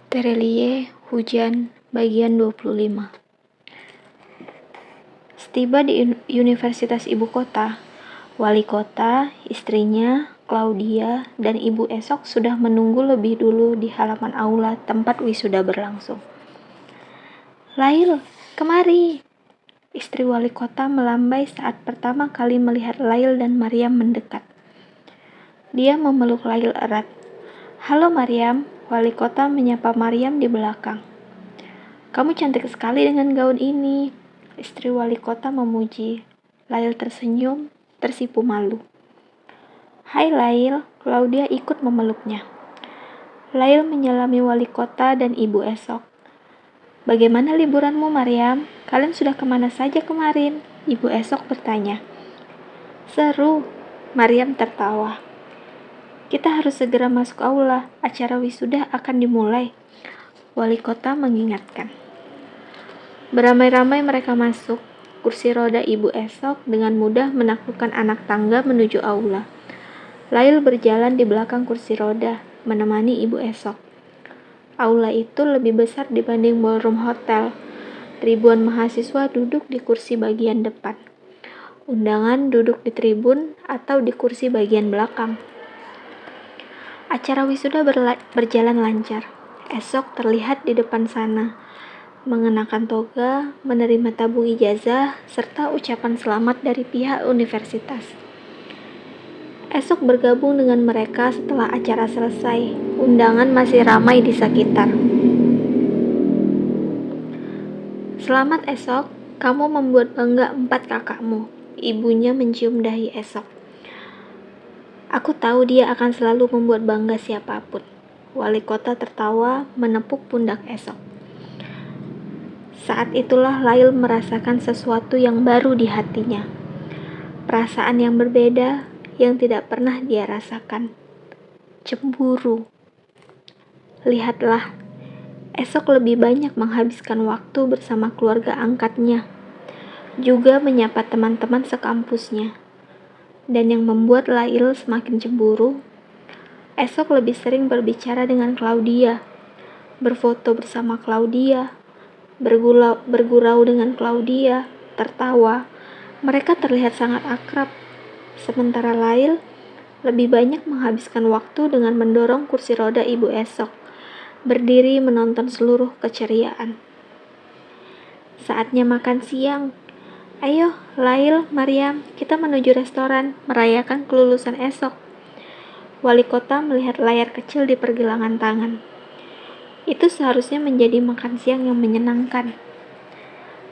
Terelie, Hujan, bagian 25. Setiba di Universitas Ibu Kota, wali kota, istrinya, Claudia, dan Ibu Esok sudah menunggu lebih dulu di halaman aula tempat wisuda berlangsung. Lail, kemari! Istri wali kota melambai saat pertama kali melihat Lail dan Mariam mendekat. Dia memeluk Lail erat. Halo Mariam, wali kota menyapa Mariam di belakang. Kamu cantik sekali dengan gaun ini, istri wali kota memuji. Lail tersenyum, tersipu malu. Hai Lail, Claudia ikut memeluknya. Lail menyelami wali kota dan Ibu Esok. Bagaimana liburanmu Mariam? Kalian sudah kemana saja kemarin? Ibu Esok bertanya. Seru, Mariam tertawa. Kita harus segera masuk aula, acara wisuda akan dimulai. Wali kota mengingatkan. Beramai-ramai mereka masuk. Kursi roda Ibu Esok dengan mudah menaklukkan anak tangga menuju aula. Lail berjalan di belakang kursi roda, menemani Ibu Esok. Aula itu lebih besar dibanding ballroom hotel. Ribuan mahasiswa duduk di kursi bagian depan. Undangan duduk di tribun atau di kursi bagian belakang. Acara wisuda berjalan lancar. Esok terlihat di depan sana, mengenakan toga, menerima tabung ijazah, serta ucapan selamat dari pihak universitas. Esok bergabung dengan mereka setelah acara selesai. Undangan masih ramai di sekitar. Selamat Esok, kamu membuat bangga 4 kakakmu. Ibunya mencium dahi Esok. Aku tahu dia akan selalu membuat bangga siapapun. Wali kota tertawa menepuk pundak Esok. Saat itulah Lail merasakan sesuatu yang baru di hatinya. Perasaan yang berbeda yang tidak pernah dia rasakan. Cemburu. Lihatlah, Esok lebih banyak menghabiskan waktu bersama keluarga angkatnya, juga menyapa teman-teman sekampusnya. Dan yang membuat Lail semakin cemburu, Esok lebih sering berbicara dengan Claudia, berfoto bersama Claudia, bergurau dengan Claudia, tertawa. Mereka terlihat sangat akrab. Sementara Lail lebih banyak menghabiskan waktu dengan mendorong kursi roda Ibu Esok, berdiri menonton seluruh keceriaan. Saatnya makan siang. Ayo, Lail, Mariam, kita menuju restoran, merayakan kelulusan Esok. Wali kota melihat layar kecil di pergelangan tangan. Itu seharusnya menjadi makan siang yang menyenangkan.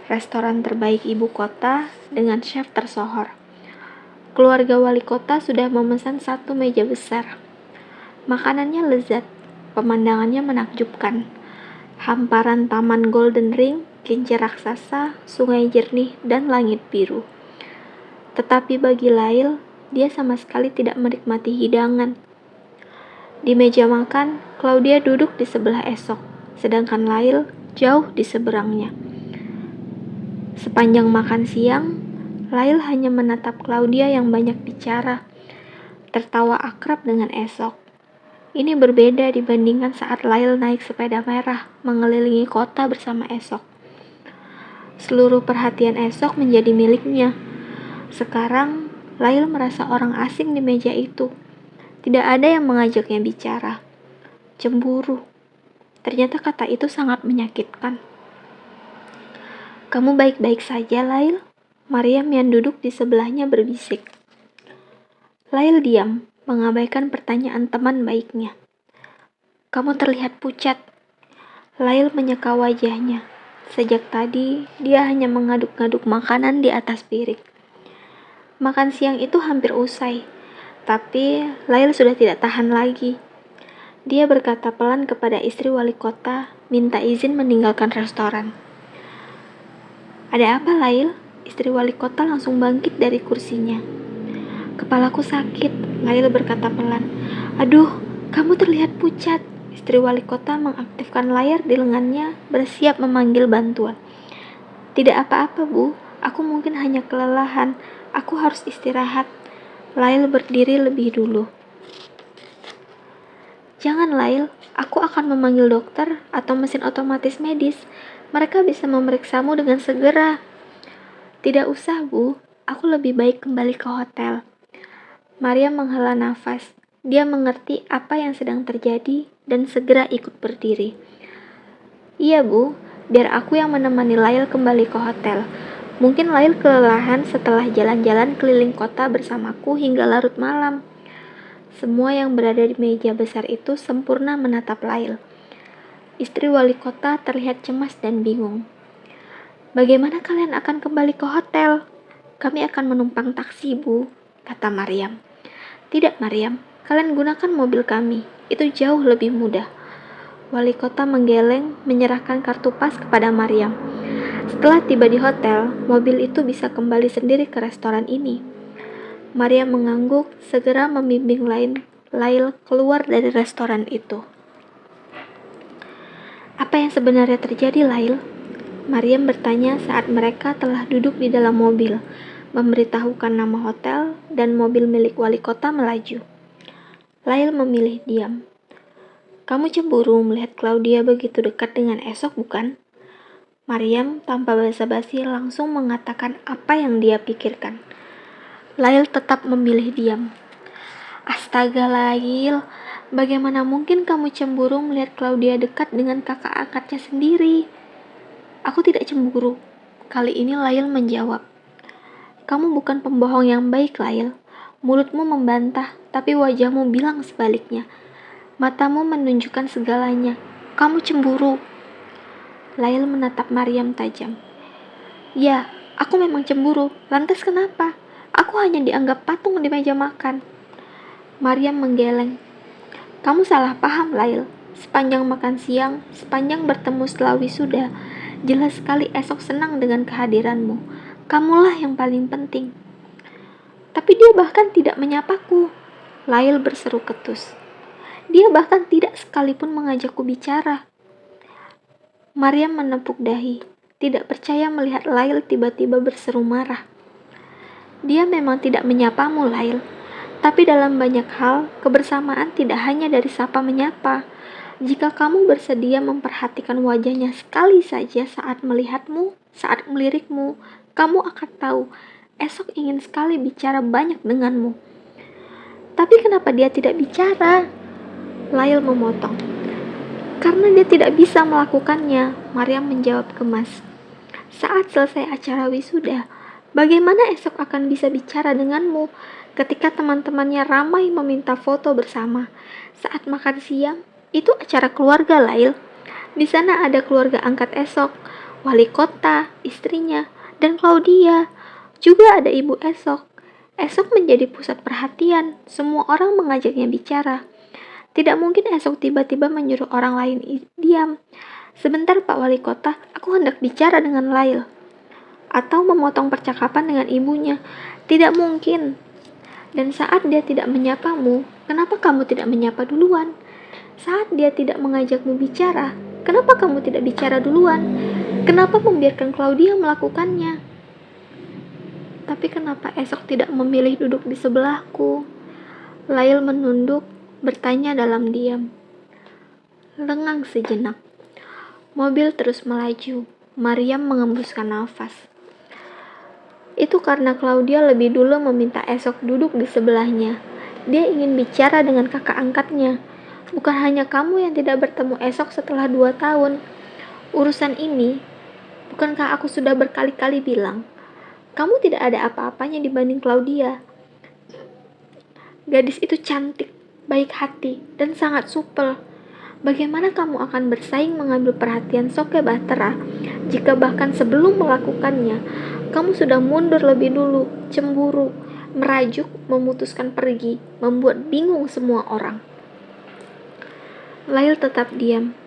Restoran terbaik ibu kota dengan chef tersohor. Keluarga wali kota sudah memesan 1 meja besar. Makanannya lezat, pemandangannya menakjubkan. Hamparan taman Golden Ring, kincir raksasa, sungai jernih, dan langit biru. Tetapi bagi Lail, dia sama sekali tidak menikmati hidangan. Di meja makan, Claudia duduk di sebelah Esok, sedangkan Lail jauh di seberangnya. Sepanjang makan siang, Lail hanya menatap Claudia yang banyak bicara, tertawa akrab dengan Esok. Ini berbeda dibandingkan saat Lail naik sepeda merah mengelilingi kota bersama Esok. Seluruh perhatian Esok menjadi miliknya. Sekarang, Lail merasa orang asing di meja itu. Tidak ada yang mengajaknya bicara. Cemburu. Ternyata kata itu sangat menyakitkan. Kamu baik-baik saja, Lail? Mariam yang duduk di sebelahnya berbisik. Lail diam, mengabaikan pertanyaan teman baiknya. Kamu terlihat pucat. Lail menyeka wajahnya. Sejak tadi, dia hanya mengaduk-ngaduk makanan di atas piring. Makan siang itu hampir usai, tapi Lail sudah tidak tahan lagi. Dia berkata pelan kepada istri wali kota, minta izin meninggalkan restoran. Ada apa, Lail? Istri wali kota langsung bangkit dari kursinya. Kepalaku sakit, Lail berkata pelan. Aduh, kamu terlihat pucat. Istri wali kota mengaktifkan layar di lengannya, bersiap memanggil bantuan. Tidak apa-apa, Bu. Aku mungkin hanya kelelahan. Aku harus istirahat. Lail berdiri lebih dulu. Jangan, Lail. Aku akan memanggil dokter atau mesin otomatis medis. Mereka bisa memeriksamu dengan segera. Tidak usah, Bu. Aku lebih baik kembali ke hotel. Maryam menghela nafas. Dia mengerti apa yang sedang terjadi dan segera ikut berdiri. Iya, Bu. Biar aku yang menemani Lail kembali ke hotel. Mungkin Lail kelelahan setelah jalan-jalan keliling kota bersamaku hingga larut malam. Semua yang berada di meja besar itu sempurna menatap Lail. Istri wali kota terlihat cemas dan bingung. Bagaimana kalian akan kembali ke hotel? Kami akan menumpang taksi, Bu, kata Maryam. Tidak, Maryam. Kalian gunakan mobil kami. Itu jauh lebih mudah. Wali kota menggeleng menyerahkan kartu pas kepada Maryam. Setelah tiba di hotel, mobil itu bisa kembali sendiri ke restoran ini. Maryam mengangguk, segera membimbing Lail keluar dari restoran itu. Apa yang sebenarnya terjadi, Lail? Maryam bertanya saat mereka telah duduk di dalam mobil, memberitahukan nama hotel dan mobil milik wali kota melaju. Lail memilih diam. Kamu cemburu melihat Claudia begitu dekat dengan Esok, bukan? Maryam tanpa basa-basi langsung mengatakan apa yang dia pikirkan. Lail tetap memilih diam. Astaga, Lail, bagaimana mungkin kamu cemburu melihat Claudia dekat dengan kakak angkatnya sendiri? Aku tidak cemburu. Kali ini Lail menjawab. Kamu bukan pembohong yang baik, Lail. Mulutmu membantah, tapi wajahmu bilang sebaliknya. Matamu menunjukkan segalanya. Kamu cemburu. Lail menatap Maryam tajam. Ya, aku memang cemburu. Lantas kenapa? Aku hanya dianggap patung di meja makan. Maryam menggeleng. Kamu salah paham, Lail. Sepanjang makan siang, sepanjang bertemu setelah wisuda, jelas sekali Esok senang dengan kehadiranmu. Kamulah yang paling penting. Tapi dia bahkan tidak menyapaku. Lail berseru ketus. Dia bahkan tidak sekalipun mengajakku bicara. Maryam menepuk dahi, tidak percaya melihat Lail tiba-tiba berseru marah. Dia memang tidak menyapamu, Lail. Tapi dalam banyak hal, kebersamaan tidak hanya dari sapa menyapa. Jika kamu bersedia memperhatikan wajahnya sekali saja saat melihatmu, saat melirikmu, kamu akan tahu, Esok ingin sekali bicara banyak denganmu. Tapi kenapa dia tidak bicara? Lail memotong. Karena dia tidak bisa melakukannya, Maryam menjawab kemas. Saat selesai acara wisuda, bagaimana Esok akan bisa bicara denganmu ketika teman-temannya ramai meminta foto bersama? Saat makan siang, itu acara keluarga, Lail. Di sana ada keluarga angkat Esok, wali kota, istrinya, dan Claudia. Juga ada ibu Esok. Esok menjadi pusat perhatian. Semua orang mengajaknya bicara. Tidak mungkin Esok tiba-tiba menyuruh orang lain diam. Sebentar, Pak Wali Kota, aku hendak bicara dengan Lail. Atau memotong percakapan dengan ibunya. Tidak mungkin. Dan saat dia tidak menyapamu, kenapa kamu tidak menyapa duluan? Saat dia tidak mengajakmu bicara, kenapa kamu tidak bicara duluan? Kenapa membiarkan Claudia melakukannya? Tapi kenapa Esok tidak memilih duduk di sebelahku? Lail menunduk, bertanya dalam diam. Lengang sejenak. Mobil terus melaju. Maryam mengembuskan nafas. Itu karena Claudia lebih dulu meminta Esok duduk di sebelahnya. Dia ingin bicara dengan kakak angkatnya. Bukan hanya kamu yang tidak bertemu Esok setelah 2 tahun. Urusan ini, bukankah aku sudah berkali-kali bilang, kamu tidak ada apa-apanya dibanding Claudia. Gadis itu cantik, baik hati, dan sangat supel. Bagaimana kamu akan bersaing mengambil perhatian Soke Bahtera jika bahkan sebelum melakukannya, kamu sudah mundur lebih dulu, cemburu, merajuk, memutuskan pergi, membuat bingung semua orang. Lail tetap diam.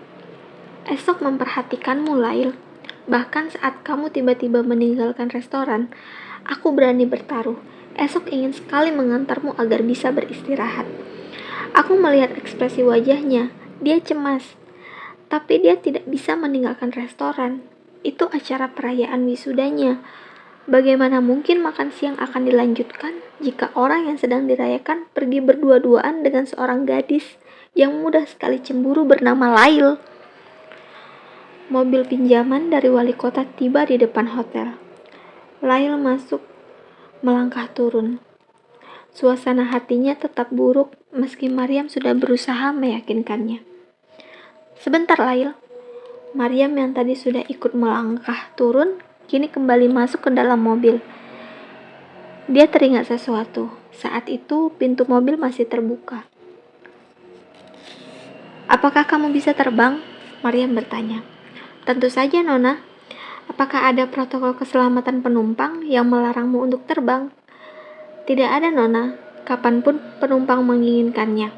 Esok memperhatikanmu, Lail. Bahkan saat kamu tiba-tiba meninggalkan restoran, aku berani bertaruh. Esok ingin sekali mengantarmu agar bisa beristirahat. Aku melihat ekspresi wajahnya. Dia cemas. Tapi dia tidak bisa meninggalkan restoran. Itu acara perayaan wisudanya. Bagaimana mungkin makan siang akan dilanjutkan jika orang yang sedang dirayakan pergi berdua-duaan dengan seorang gadis yang mudah sekali cemburu bernama Lail. Mobil pinjaman dari wali kota tiba di depan hotel. Lail masuk, melangkah turun. Suasana hatinya tetap buruk meski Maryam sudah berusaha meyakinkannya. Sebentar, Lail. Maryam yang tadi sudah ikut melangkah turun, kini kembali masuk ke dalam mobil. Dia teringat sesuatu. Saat itu pintu mobil masih terbuka. "Apakah kamu bisa terbang?" Maryam bertanya. "Tentu saja, Nona. Apakah ada protokol keselamatan penumpang yang melarangmu untuk terbang?" "Tidak ada, Nona. Kapanpun penumpang menginginkannya."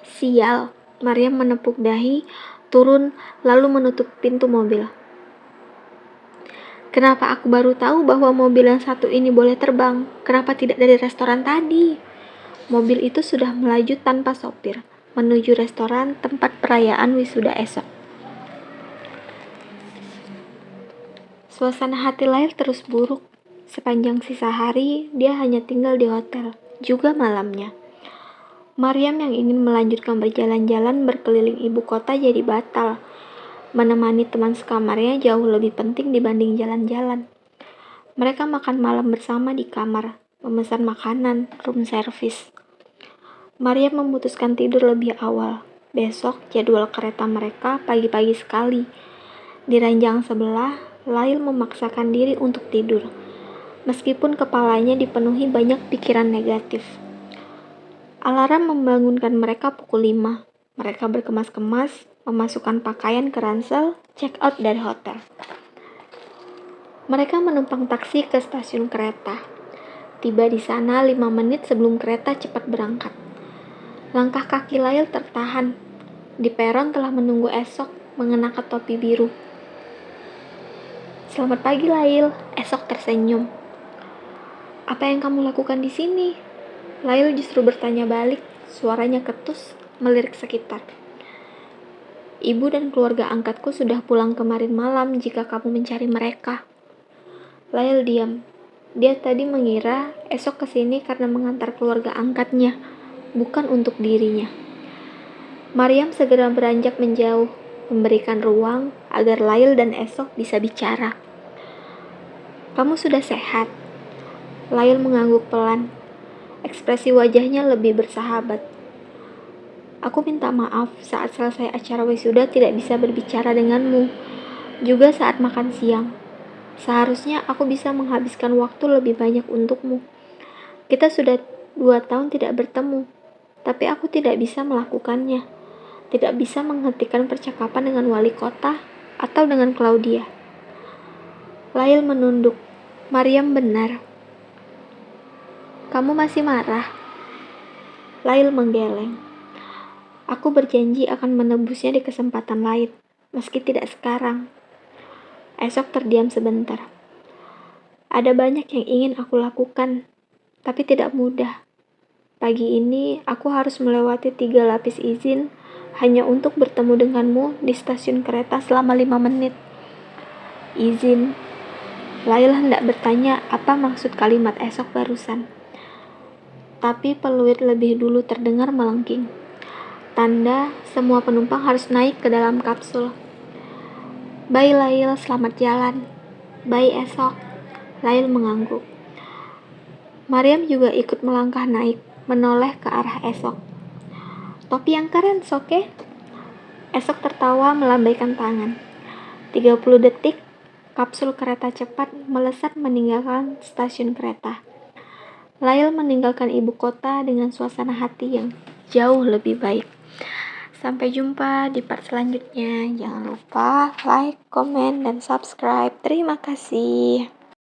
"Sial." Maryam menepuk dahi, turun, lalu menutup pintu mobil. "Kenapa aku baru tahu bahwa mobil yang satu ini boleh terbang? Kenapa tidak dari restoran tadi?" Mobil itu sudah melaju tanpa sopir, menuju restoran tempat perayaan wisuda esok. Suasana hati Lail terus buruk. Sepanjang sisa hari, dia hanya tinggal di hotel, juga malamnya. Maryam yang ingin melanjutkan berjalan-jalan berkeliling ibu kota jadi batal. Menemani teman sekamarnya jauh lebih penting dibanding jalan-jalan. Mereka makan malam bersama di kamar, memesan makanan, room service. Maryam memutuskan tidur lebih awal. Besok jadwal kereta mereka pagi-pagi sekali. Di ranjang sebelah, Lail memaksakan diri untuk tidur, meskipun kepalanya dipenuhi banyak pikiran negatif. Alarm membangunkan mereka pukul 5. Mereka berkemas-kemas, memasukkan pakaian ke ransel, check out dari hotel. Mereka menumpang taksi ke stasiun kereta. Tiba di sana 5 menit sebelum kereta cepat berangkat. Langkah kaki Lail tertahan. Di peron telah menunggu Esok mengenakan topi biru. "Selamat pagi, Lail." Esok tersenyum. "Apa yang kamu lakukan di sini?" Lail justru bertanya balik, suaranya ketus, melirik sekitar. "Ibu dan keluarga angkatku sudah pulang kemarin malam jika kamu mencari mereka." Lail diam. Dia tadi mengira Esok kesini karena mengantar keluarga angkatnya, bukan untuk dirinya. Maryam segera beranjak menjauh, memberikan ruang agar Lail dan Esok bisa bicara. "Kamu sudah sehat?" Lail mengangguk pelan. Ekspresi wajahnya lebih bersahabat. "Aku minta maaf saat selesai acara wisuda tidak bisa berbicara denganmu, juga saat makan siang. Seharusnya aku bisa menghabiskan waktu lebih banyak untukmu. Kita sudah 2 tahun tidak bertemu, tapi aku tidak bisa melakukannya. Tidak bisa menghentikan percakapan dengan wali kota atau dengan Claudia." Lail menunduk. "Maryam benar. Kamu masih marah?" Lail menggeleng. "Aku berjanji akan menebusnya di kesempatan lain, meski tidak sekarang." Esok terdiam sebentar. "Ada banyak yang ingin aku lakukan, tapi tidak mudah. Pagi ini aku harus melewati 3 lapis izin hanya untuk bertemu denganmu di stasiun kereta selama 5 menit. Izin." Lail hendak bertanya apa maksud kalimat Esok barusan. Tapi peluit lebih dulu terdengar melengking. Tanda semua penumpang harus naik ke dalam kapsul. "Bye Lail, selamat jalan." "Bye Esok." Lail mengangguk. Maryam juga ikut melangkah naik, menoleh ke arah Esok. "Topi yang keren, Soke." Esok tertawa melambaikan tangan. 30 detik, kapsul kereta cepat melesat meninggalkan stasiun kereta. Lail meninggalkan ibu kota dengan suasana hati yang jauh lebih baik. Sampai jumpa di part selanjutnya. Jangan lupa like, komen, dan subscribe. Terima kasih.